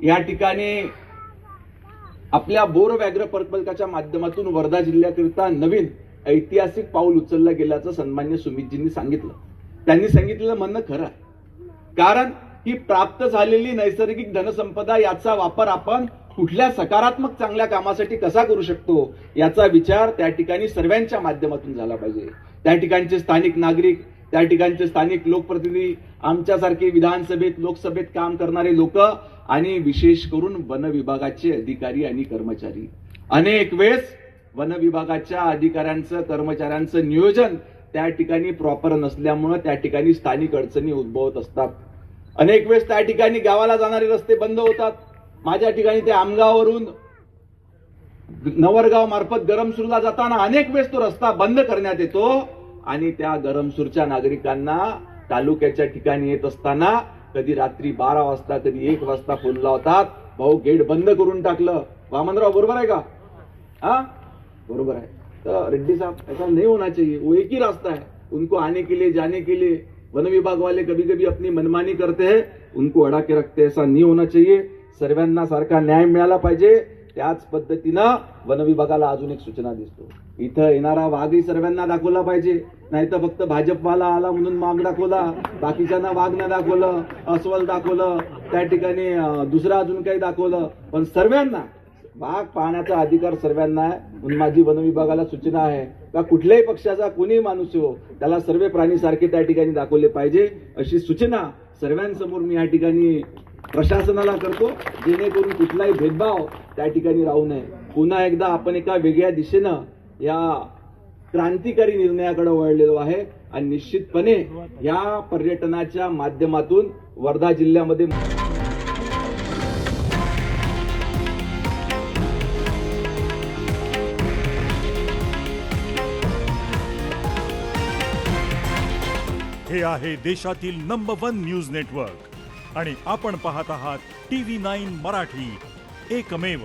या ठिकाणी आपल्या बोर व्याघ्र प्रकल्पाच्या माध्यमातून वर्धा जिल्ह्याकरिता नवीन ऐतिहासिक पाऊल उचललं गेल्याचं सन्मान्य सुमितजींनी सांगितलं. त्यांनी सांगितलेलं म्हणणं खरं आहे. कारण ही प्राप्त झालेली नैसर्गिक धनसंपदा याचा वापर आपण कुठल्या सकारात्मक चांगल्या कामासाठी कसा करू शकतो याचा विचार त्या ठिकाणी सर्वांच्या माध्यमातून झाला पाहिजे. त्या ठिकाणचे स्थानिक नागरिक, त्या ठिकाणचे स्थानिक लोकप्रतिनिधी, आमच्यासारखे विधानसभेत लोकसभेत काम करणारे लोक आणि विशेष करून वन विभागाचे अधिकारी आणि कर्मचारी. अनेक वेळेस वन विभागाच्या अधिकाऱ्यांचं कर्मचाऱ्यांचं नियोजन त्या ठिकाणी प्रॉपर नसल्यामुळे त्या ठिकाणी स्थानिक अडचणी उद्भवत असतात. अनेक वेळेस त्या ठिकाणी गावाला जाणारे रस्ते बंद होतात. माझ्या ठिकाणी ते आमगाववरून नवरगाव मार्फत गरमसूरला जाताना अनेक वेळेस तो रस्ता बंद करण्यात येतो आणि त्या गरमसूरच्या नागरिकांना तालुक्याच्या ठिकाणी येत असताना कधी रात्री 12 वाजता कधी 1 वाजता फोन लावतात, भाऊ गेट बंद करून टाकलं. वामनराव बरोबर आहे का? हाँ बरोबर है. तो रेड्डी साहब ऐसा नहीं होना चाहिए. वो एक ही रास्ता है उनको आने के लिए जाने के लिए. वन विभाग वाले कभी कभी अपनी मनमानी करते हैं, उनको अड़ा के रखते हैं. ऐसा नहीं होना चाहिए. सर्वांना सारखा न्याय मिळाला पाहिजे. त्याच पद्धतीनं वन विभागाला अजून एक सूचना दिसतो, इथं येणारा वाघही सर्वांना दाखवला पाहिजे. नाही तर फक्त भाजपवाला आला म्हणून वाघ दाखवला, बाकीच्यांना वाघ न दाखवलं, अस्वल दाखवलं, त्या ठिकाणी दुसरा अजून काही दाखवलं, पण सर्वांना वाघ पाहण्याचा अधिकार सर्वांना आहे. म्हणून माझी वन विभागाला सूचना आहे का कुठल्याही पक्षाचा कोणीही माणूस हो त्याला सर्व प्राणी सारखे त्या ठिकाणी दाखवले पाहिजे, अशी सूचना सर्वांसमोर मी या ठिकाणी प्रशासनाला करतो, जेणेकरून कुठलाही भेदभाव त्या ठिकाणी राहू नये. पुन्हा एकदा आपण एका वेगळ्या दिशेनं या क्रांतिकारी निर्णयाकडे वळलेलो आहे आणि निश्चितपणे या पर्यटनाच्या माध्यमातून वर्धा जिल्ह्यामध्ये हे आहे देशातील नंबर 1 न्यूज नेटवर्क आणि आपण पाहत आहात TV9 मराठी, एकमेव.